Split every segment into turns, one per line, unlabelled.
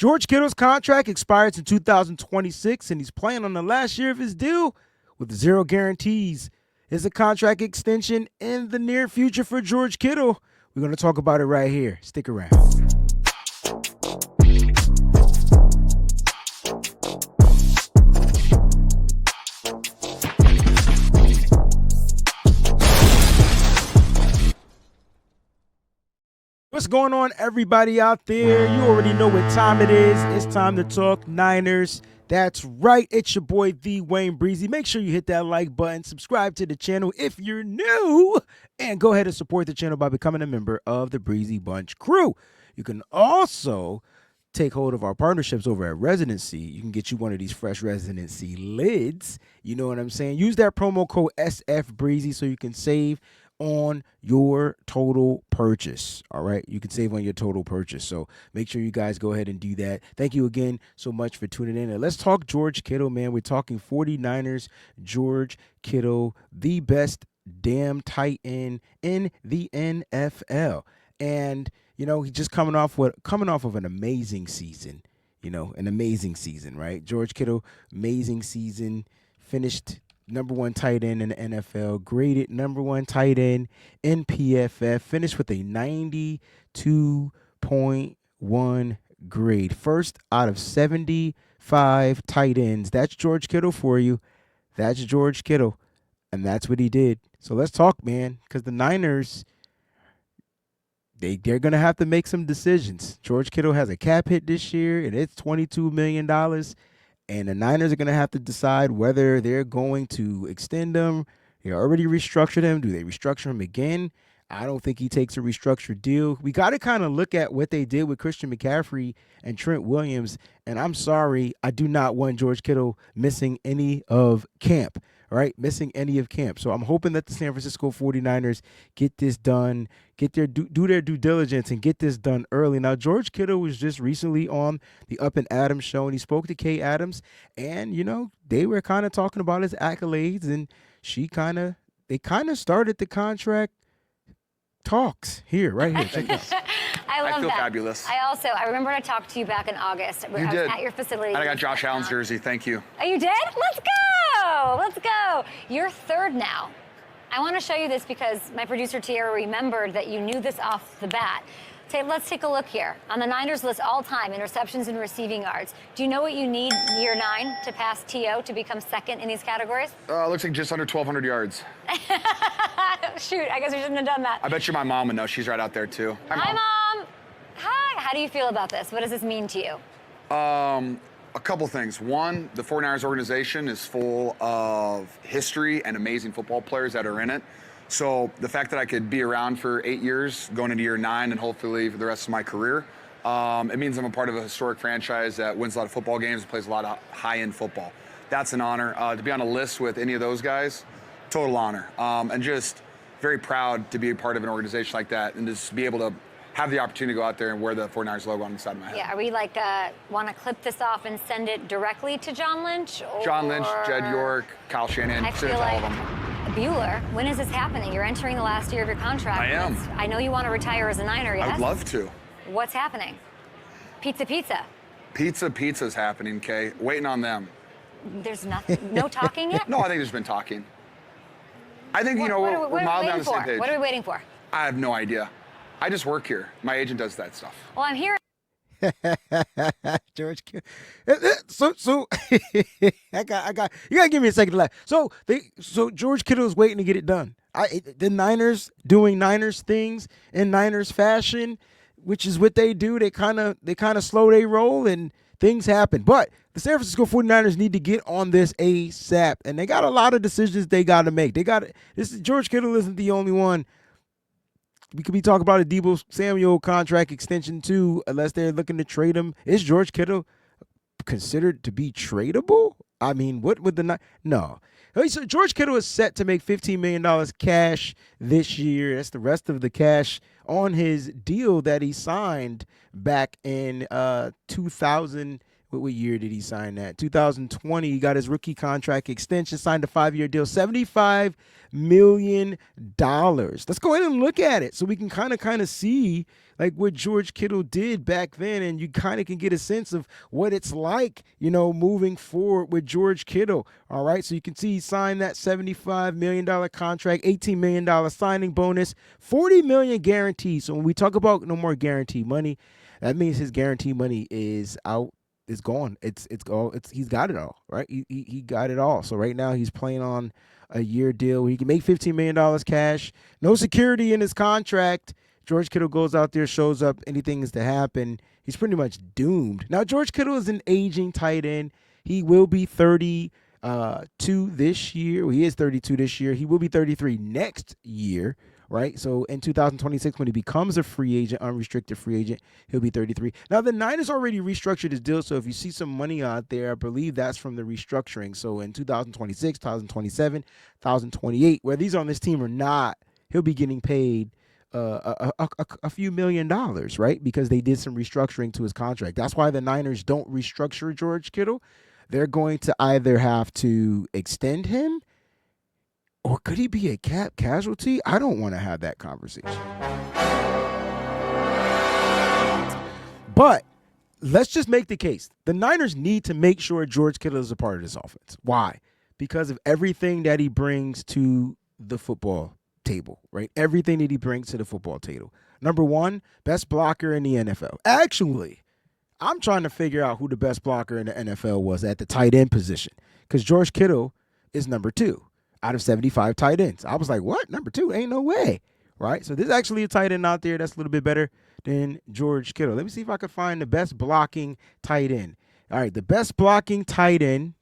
George Kittle's contract expires in 2026, and he's playing on the last year of his deal with zero guarantees. Is a contract extension in the near future for George Kittle? We're going to talk about it right here. Stick around. What's going on, everybody out there? You already know what time it is. It's time to talk Niners. That's right. It's your boy, the WayneBreezie. Make sure you hit that like button, subscribe to the channel if you're new, and go ahead and support the channel by becoming a member of the Breezie Bunch crew. You can also take hold of our partnerships over at Residency. You can get you one of these fresh Residency lids. You know what I'm saying? Use that promo code SFBreezie so you can save on your total purchase. All right, you can save on your total purchase, so make sure you guys go ahead and do that. Thank you again so much for tuning in. And let's talk George Kittle, man. We're talking 49ers George Kittle, the best damn tight end in the NFL. And you know, he's just coming off of an amazing season. An amazing season, right? George Kittle, amazing season, finished number one tight end in the NFL, graded number one tight end in PFF, finished with a 92.1 grade. First out of 75 tight ends. That's George Kittle for you. That's George Kittle. And that's what he did. So let's talk, man, because the Niners, they're going to have to make some decisions. George Kittle has a cap hit this year, and it's $22 million. And the Niners are going to have to decide whether they're going to extend him. They already restructured him. Do they restructure him again? I don't think he takes a restructured deal. We got to kind of look at what they did with Christian McCaffrey and Trent Williams. And I'm sorry, I do not want George Kittle missing any of camp. Right, missing any of camp. So I'm hoping that the San Francisco 49ers get this done, do their due diligence and get this done early. Now, George Kittle was just recently on the Up and Adams show, and he spoke to Kay Adams, and, they were kind of talking about his accolades, and they kind of started the contract talks right here. Check it out.
I feel
that.
Fabulous.
I remember I talked to you back in August.
You did.
At your facility.
I got Josh Allen's jersey. Thank you.
Oh, you did? Let's go. You're third now. I want to show you this because my producer Tiara remembered that you knew this off the bat. Let's take a look here. On the Niners list all time, interceptions and receiving yards. Do you know what you need year 9 to pass T.O. to become second in these categories?
Looks like just under 1,200 yards.
Shoot, I guess we shouldn't have done that.
I bet you my mom would know. She's right out there, too.
Hi, Mom. Hi. How do you feel about this? What does this mean to you?
A couple things. One, the 49ers organization is full of history and amazing football players that are in it. So the fact that I could be around for 8 years, going into year 9, and hopefully for the rest of my career, it means I'm a part of a historic franchise that wins a lot of football games and plays a lot of high-end football. That's an honor. To be on a list with any of those guys, total honor. And just very proud to be a part of an organization like that and just be able to have the opportunity to go out there and wear the 49ers logo on the side of my head.
Yeah, are we want to clip this off and send it directly to John Lynch? Or...
John Lynch, Jed York, Kyle Shanahan,
I feel
all
like
of them.
Bueller, when is this happening? You're entering the last year of your contract.
I am.
I know you want to retire as a Niner, yes?
I would love to.
What's happening? Pizza.
Pizza's happening, Kay. Waiting on them.
There's nothing, no talking yet?
No, I think there's been talking. I think, we're mildly on the same page.
What are we waiting for?
I have no idea. I just work here. My agent does that stuff.
Well, I'm here.
George Kittle. So I got. You gotta give me a second to laugh. So George Kittle is waiting to get it done. The Niners doing Niners things in Niners fashion, which is what they do. They kind of slow they roll and things happen. But the San Francisco 49ers need to get on this ASAP, and they got a lot of decisions they got to make. George Kittle isn't the only one. We could be talking about a Deebo Samuel contract extension too, unless they're looking to trade him. Is George Kittle considered to be tradable? I mean, what would no? So George Kittle is set to make $15 million cash this year. That's the rest of the cash on his deal that he signed back in 2000. What year did he sign that? 2020, he got his rookie contract extension, signed a 5-year deal, $75 million. Let's go ahead and look at it so we can kind of see like what George Kittle did back then, and you kind of can get a sense of what it's like, moving forward with George Kittle. All right, so you can see he signed that $75 million contract, $18 million signing bonus, $40 million guaranteed. So when we talk about no more guaranteed money, that means his guaranteed money is out. It's gone. He's got it all, right? He got it all. So right now he's playing on a year deal where he can make $15 million cash. No security in his contract. George Kittle goes out there, shows up, anything is to happen. He's pretty much doomed. Now, George Kittle is an aging tight end. He will be 32 this year. Well, he is 32 this year. He will be 33 next year. Right, so in 2026, when he becomes a free agent, unrestricted free agent, he'll be 33. Now, the Niners already restructured his deal, so if you see some money out there, I believe that's from the restructuring. So in 2026, 2027, 2028, where these on this team or not, he'll be getting paid a few $1 million, right, because they did some restructuring to his contract. That's why the Niners don't restructure George Kittle. They're going to either have to extend him, or could he be a cap casualty? I don't want to have that conversation. But let's just make the case. The Niners need to make sure George Kittle is a part of this offense. Why? Because of everything that he brings to the football table, right? Everything that he brings to the football table. Number one, best blocker in the NFL. Actually, I'm trying to figure out who the best blocker in the NFL was at the tight end position, because George Kittle is number 2 out of 75 tight ends. I was like, what? Number 2? Ain't no way, right? So there's actually a tight end out there that's a little bit better than George Kittle. Let me see if I can find the best blocking tight end. All right, the best blocking tight end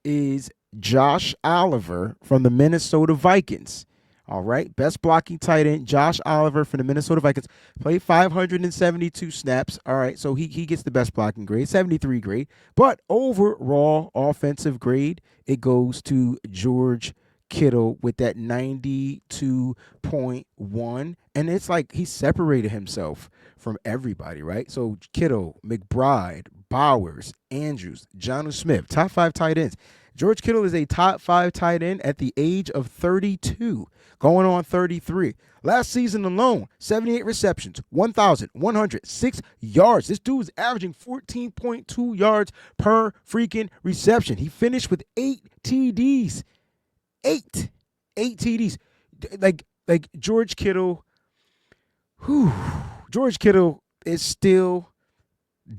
is Josh Oliver from the Minnesota Vikings. All right, best blocking tight end, Josh Oliver from the Minnesota Vikings. Played 572 snaps. All right, so he gets the best blocking grade, 73 grade. But overall offensive grade, it goes to George Kittle with that 92.1. And it's like he separated himself from everybody, right? So Kittle, McBride, Bowers, Andrews, Jonnu Smith, top 5 tight ends. George Kittle is a top 5 tight end at the age of 32, going on 33. Last season alone, 78 receptions, 1,106 yards. This dude was averaging 14.2 yards per freaking reception. He finished with 8 TDs. 8 TDs. Like George Kittle, George Kittle is still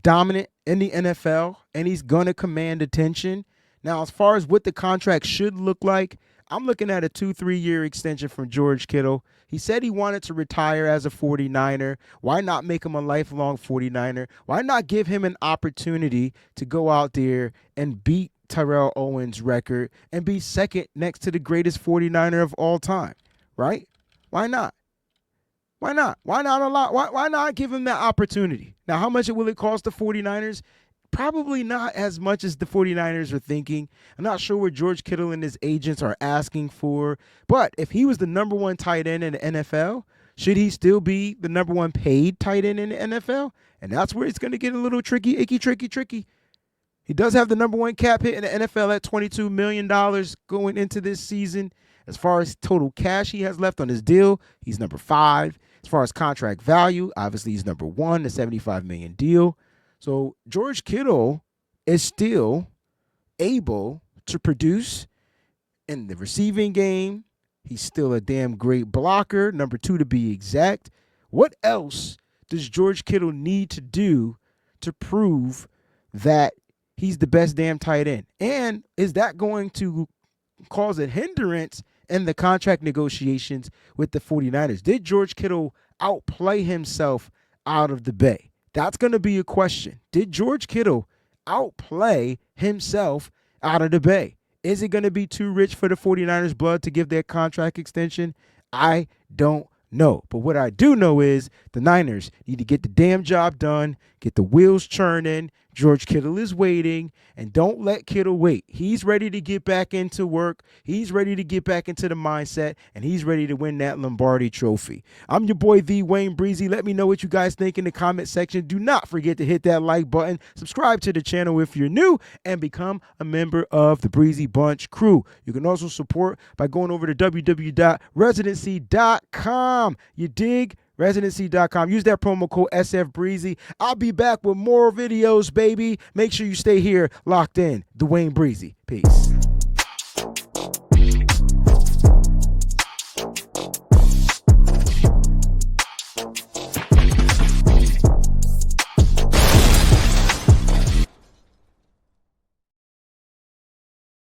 dominant in the NFL, and he's going to command attention. Now, as far as what the contract should look like, I'm looking at a 2-3 year extension from George Kittle. He said he wanted to retire as a 49er. Why not make him a lifelong 49er? Why not give him an opportunity to go out there and beat Terrell Owens' record and be second next to the greatest 49er of all time, right? Why not? Why not? Why not give him that opportunity? Now, how much will it cost the 49ers? Probably not as much as the 49ers are thinking. I'm not sure what George Kittle and his agents are asking for. But if he was the number 1 tight end in the NFL, should he still be the number 1 paid tight end in the NFL? And that's where it's going to get a little tricky. He does have the number 1 cap hit in the NFL at $22 million going into this season. As far as total cash he has left on his deal, he's number 5. As far as contract value, obviously he's number 1, the $75 million deal. So George Kittle is still able to produce in the receiving game. He's still a damn great blocker, number 2 to be exact. What else does George Kittle need to do to prove that he's the best damn tight end? And is that going to cause a hindrance in the contract negotiations with the 49ers? Did George Kittle outplay himself out of the Bay? That's going to be a question. Did George Kittle outplay himself out of the Bay? Is it going to be too rich for the 49ers blood to give their contract extension? I don't know. But what I do know is the Niners need to get the damn job done, Get the wheels churning. George Kittle is waiting, and don't let Kittle wait. He's ready to get back into work. He's ready to get back into the mindset, and he's ready to win that Lombardi trophy. I'm your boy, the WayneBreezie. Let me know what you guys think in the comment section. Do not forget to hit that like button, subscribe to the channel if you're new, and become a member of the Breezie Bunch crew. You can also support by going over to www.residency.com. You dig? Residency.com. Use that promo code SFBreezie. I'll be back with more videos, baby. Make sure you stay here locked in. The WayneBreezie. Peace.